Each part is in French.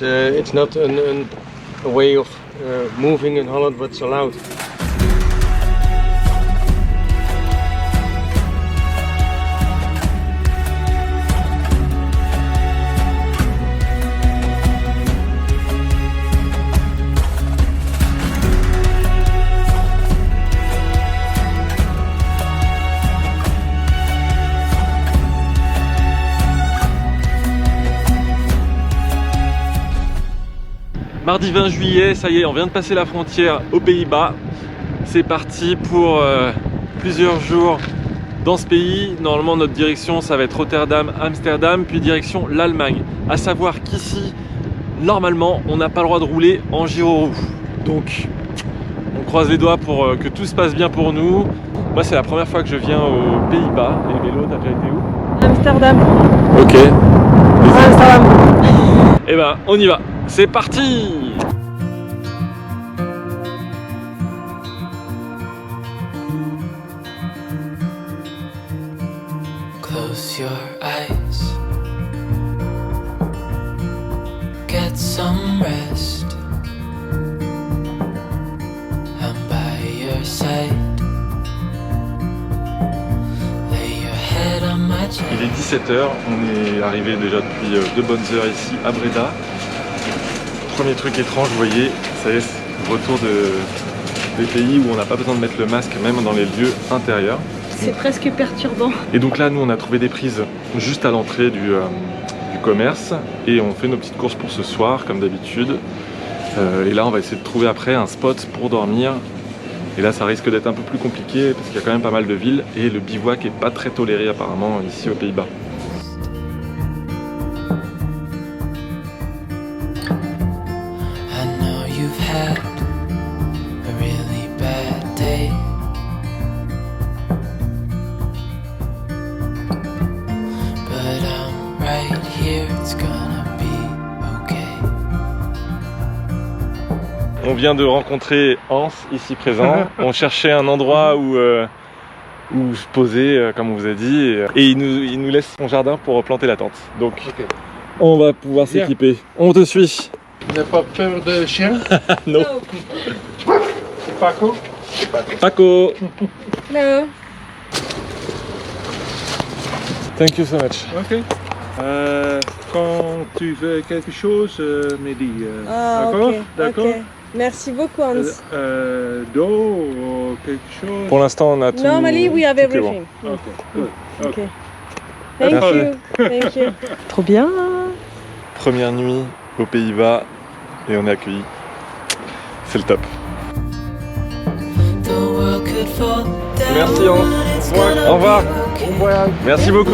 It's not a way of moving in Holland what's allowed. Mardi 20 juillet, ça y est, on vient de passer la frontière aux Pays-Bas. C'est parti pour plusieurs jours dans ce pays. Normalement, notre direction, ça va être Rotterdam, Amsterdam, puis direction l'Allemagne. À savoir qu'ici, normalement, on n'a pas le droit de rouler en gyro-roue. Donc, on croise les doigts pour que tout se passe bien pour nous. Moi, c'est la première fois que je viens aux Pays-Bas. Et Mélo, t'as déjà été où? Amsterdam. Ok. Amsterdam. Et ben, on y va. C'est parti! Close your eyes. Get some rest. I'm by your side. Lay your head on my chest. Il est 17h, on est arrivé déjà depuis 2 bonnes heures ici à Breda. Premier truc étrange, vous voyez, ça y est, c'est le retour des pays où on n'a pas besoin de mettre le masque, même dans les lieux intérieurs. C'est presque perturbant. Et donc là, nous, on a trouvé des prises juste à l'entrée du commerce et on fait nos petites courses pour ce soir, comme d'habitude. Et là, on va essayer de trouver après un spot pour dormir. Et là, ça risque d'être un peu plus compliqué parce qu'il y a quand même pas mal de villes et le bivouac est pas très toléré apparemment ici aux Pays-Bas. On vient de rencontrer Hans, ici présent. On cherchait un endroit où se poser, comme on vous a dit. Et il nous laisse son jardin pour planter la tente. Donc, on va pouvoir s'équiper. On te suit. Tu n'as pas peur de chien? Non. C'est Paco? Paco. No. Thank you so much. Ok. Quand tu veux quelque chose, me dis. Ah, D'accord? ok, D'accord? ok. Merci beaucoup, Hans. D'eau ou quelque chose? Pour l'instant, on a tout. Normally, we have tout est everything. Ok, good. Ok. Thank Merci. you. Thank you. Trop bien. Première nuit aux Pays-Bas et on est accueillis. C'est le top. Merci Hans. Au revoir. Bon voyage. Merci beaucoup.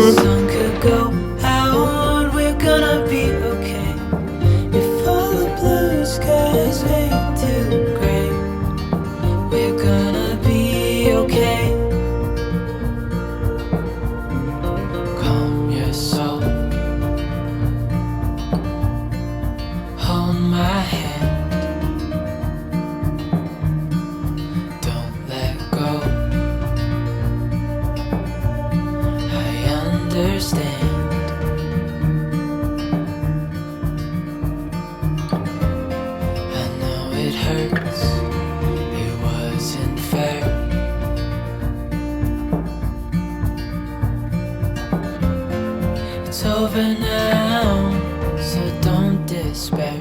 It's over now, so don't despair.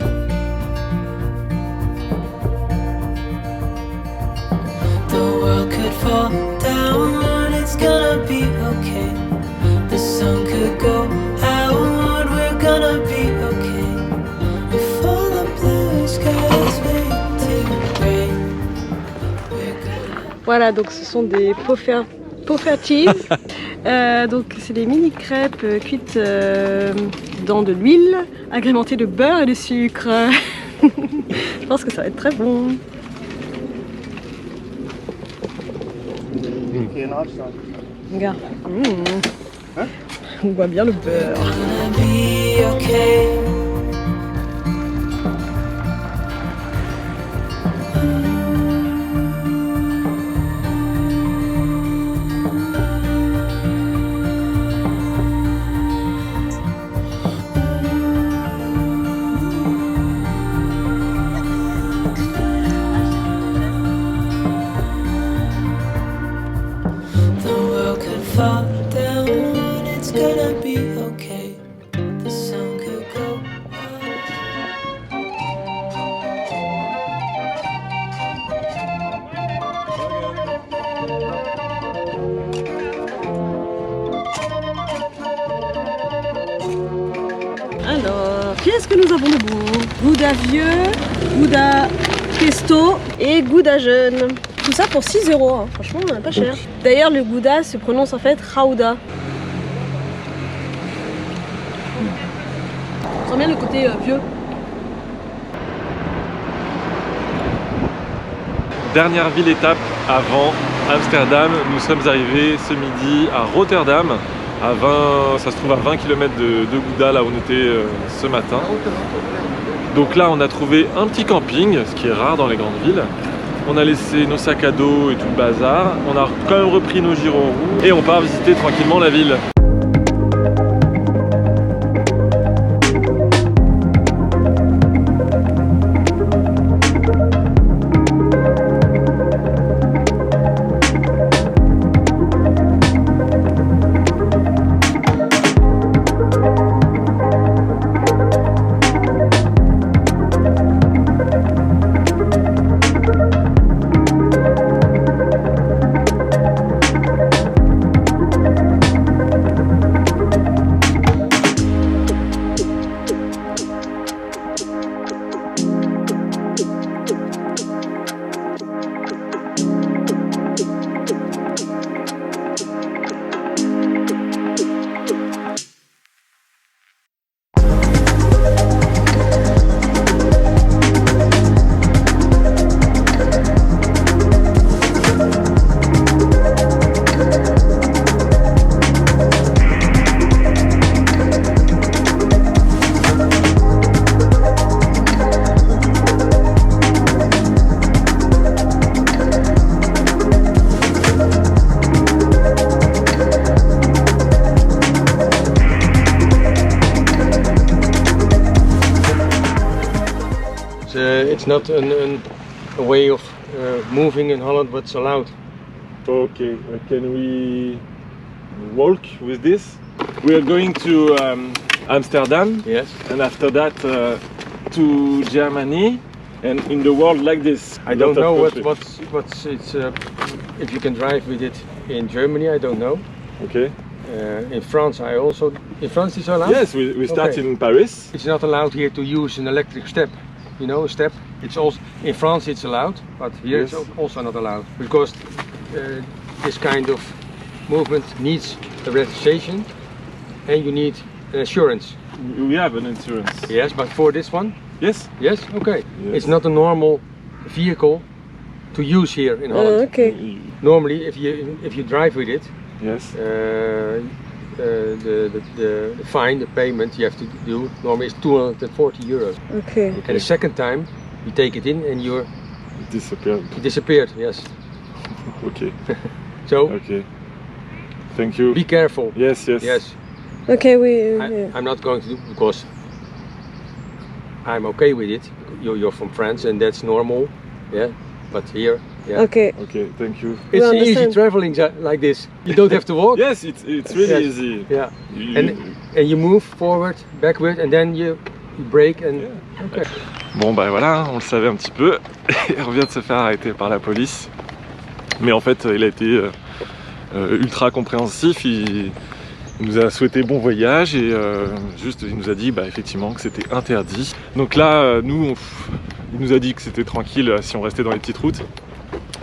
The world could fall down, it's gonna be okay. The sun could go out, we're gonna be okay. If all the blue skies fade to gray, we're gonna... Voilà, donc ce sont des poffertjes. Donc c'est des mini crêpes cuites dans de l'huile agrémentée de beurre et de sucre. Je pense que ça va être très bon. Regarde. On voit bien le beurre. gonna be okay. qu'est-ce que nous avons de bon? Gouda vieux, Gouda pesto et Gouda jeune. Tout ça pour 6 €, hein. Franchement pas cher. D'ailleurs le Gouda se prononce en fait Gouda. On sent bien le côté vieux. Dernière ville étape avant Amsterdam, nous sommes arrivés ce midi à Rotterdam, à 20, ça se trouve à 20 km de Gouda, là où on était ce matin. Donc là on a trouvé un petit camping, ce qui est rare dans les grandes villes. On a laissé nos sacs à dos et tout le bazar, on a quand même repris nos gyros roues et on part visiter tranquillement la ville. It's not a way of moving in Holland what's allowed. Okay, can we walk with this? We are going to Amsterdam, Yes. and after that to Germany, and in the world like this. I don't Lot know of countries. what's it's if you can drive with it in Germany. I don't know. Okay. In France, in France it's allowed. Yes, we start Okay. in Paris. It's not allowed here to use an electric step. You know, a step. It's also in France it's allowed, but here Yes. it's also not allowed because this kind of movement needs a registration and you need an insurance. We have an insurance. Yes, but for this one, Yes. yes, okay. Yes. It's not a normal vehicle to use here in Holland. Ok. Normally, if you drive with it, Yes. the fine, the payment you have to do normally is 240 euros. Ok. And the second time, you take it in and you Disappeared. disappeared. Yes. Okay. So Okay. Thank you. be careful. Yes. Yes. Yes. Ok, oui. I'm not going to do because I'm okay with it. You're from France and that's normal. Yeah. But here, yeah. Ok. Okay. Thank you. It's easy understand. traveling like this. You don't have to walk. Yes, it's really Yes. easy. Yeah. You- And you move forward, backward, and then you brake and Yeah. okay. Bon bah voilà, on le savait un petit peu. Il revient de se faire arrêter par la police. Mais en fait, il a été ultra compréhensif. Il nous a souhaité bon voyage et juste il nous a dit bah, effectivement que c'était interdit. Donc là, nous, il nous a dit que c'était tranquille si on restait dans les petites routes.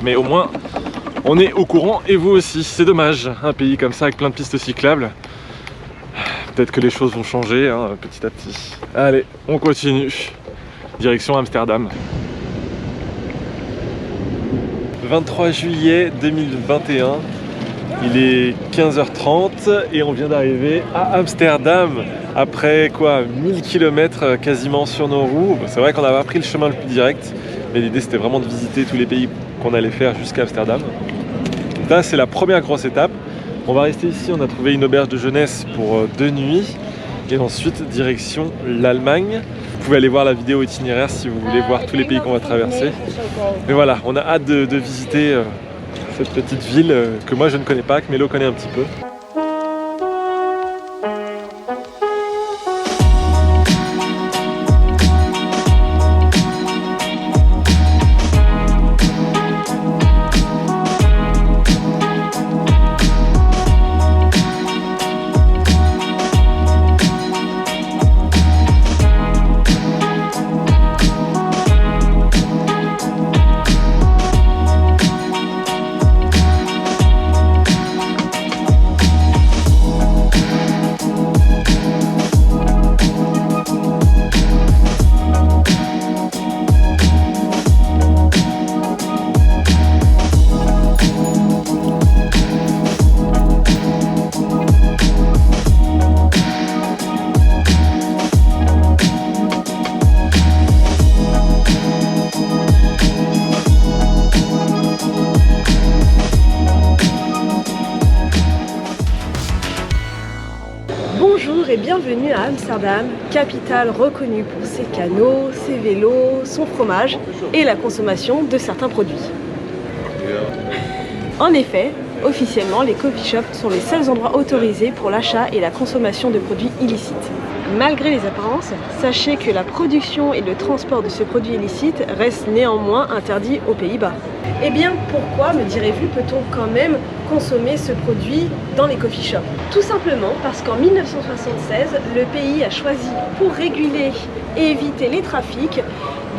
Mais au moins, on est au courant et vous aussi. C'est dommage, un pays comme ça avec plein de pistes cyclables. Peut-être que les choses vont changer hein, petit à petit. Allez, on continue. Direction Amsterdam. 23 juillet 2021, il est 15h30 et on vient d'arriver à Amsterdam après quoi 1000 km quasiment sur nos roues. C'est vrai qu'on n'avait pas pris le chemin le plus direct, mais l'idée c'était vraiment de visiter tous les pays qu'on allait faire jusqu'à Amsterdam. Donc là c'est la première grosse étape. On va rester ici, on a trouvé une auberge de jeunesse pour 2 nuits et ensuite direction l'Allemagne. Vous pouvez aller voir la vidéo itinéraire si vous voulez voir tous les pays qu'on va traverser. Mais voilà, on a hâte de visiter cette petite ville que moi je ne connais pas, que Mélo connaît un petit peu. Bienvenue à Amsterdam, capitale reconnue pour ses canaux, ses vélos, son fromage et la consommation de certains produits. En effet, officiellement, les coffee shops sont les seuls endroits autorisés pour l'achat et la consommation de produits illicites. Malgré les apparences, sachez que la production et le transport de ce produit illicite restent néanmoins interdits aux Pays-Bas. Eh bien, pourquoi, me direz-vous, peut-on quand même consommer ce produit dans les coffee shops? Tout simplement parce qu'en 1976, le pays a choisi, pour réguler et éviter les trafics,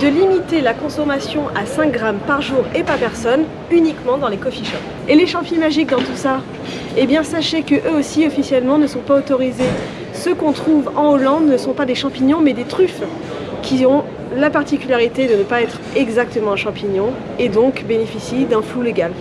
de limiter la consommation à 5 grammes par jour et par personne, uniquement dans les coffee shops. Et les champignons magiques dans tout ça? Eh bien, sachez que eux aussi, officiellement, ne sont pas autorisés. Ceux qu'on trouve en Hollande ne sont pas des champignons, mais des truffes, qui ont la particularité de ne pas être exactement un champignon, et donc bénéficient d'un flou légal.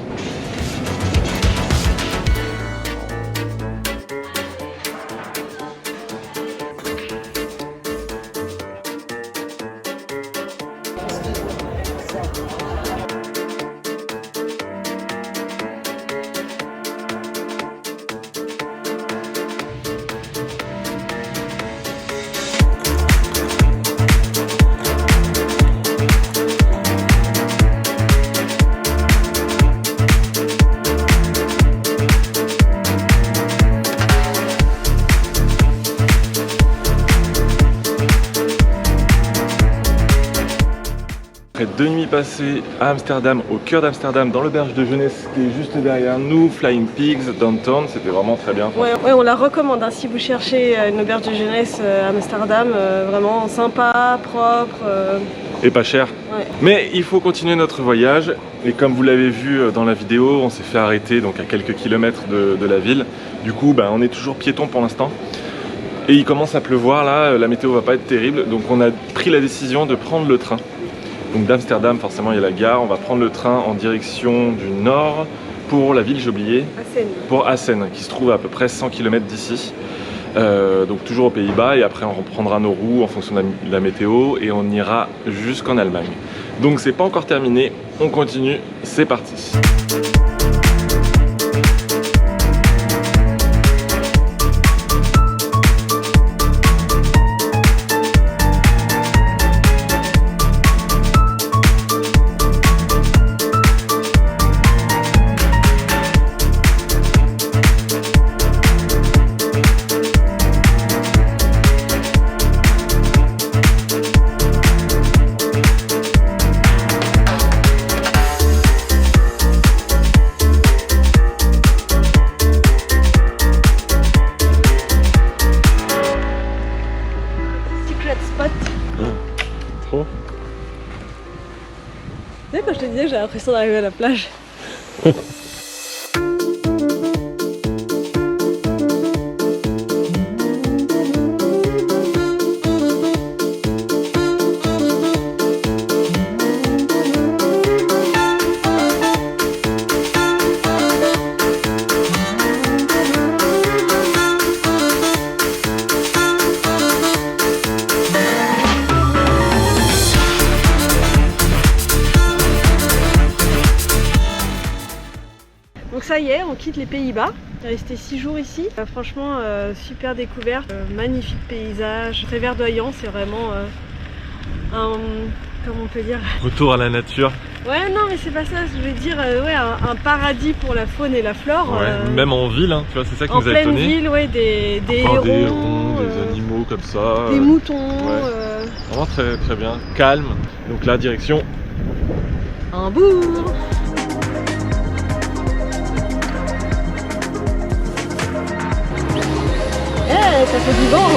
Après 2 nuits passées à Amsterdam, au cœur d'Amsterdam, dans l'auberge de jeunesse qui est juste derrière nous, Flying Pigs, Downtown, c'était vraiment très bien. Ouais, on la recommande hein, si vous cherchez une auberge de jeunesse à Amsterdam, vraiment sympa, propre. Et pas cher. Ouais. Mais il faut continuer notre voyage. Et comme vous l'avez vu dans la vidéo, on s'est fait arrêter donc à quelques kilomètres de la ville. Du coup, on est toujours piéton pour l'instant. Et il commence à pleuvoir là, la météo va pas être terrible. Donc on a pris la décision de prendre le train. Donc d'Amsterdam, forcément il y a la gare, on va prendre le train en direction du nord pour la ville, j'ai oublié, pour Assen, qui se trouve à peu près 100 km d'ici. Donc toujours aux Pays-Bas, et après on reprendra nos roues en fonction de la météo et on ira jusqu'en Allemagne. Donc c'est pas encore terminé, on continue, c'est parti. Trop. Tu sais, quand je te disais, j'ai l'impression d'arriver à la plage. Donc ça y est, on quitte les Pays-Bas. On est resté 6 jours ici. Franchement, super découverte, magnifique paysage, très verdoyant. C'est vraiment comment on peut dire, Retour à la nature. Ouais, non, mais c'est pas ça. Je veux dire, ouais, un paradis pour la faune et la flore. Ouais, même en ville, hein, tu vois, c'est ça qui en nous a étonné. pleine ville, ouais, des Encore hérons, des animaux comme ça. des moutons. Ouais. Vraiment très très bien, calme. Donc là, direction Hambourg. Ça fait du vent.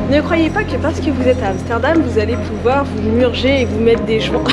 Ne croyez pas que parce que vous êtes à Amsterdam, vous allez pouvoir vous murger et vous mettre des joints.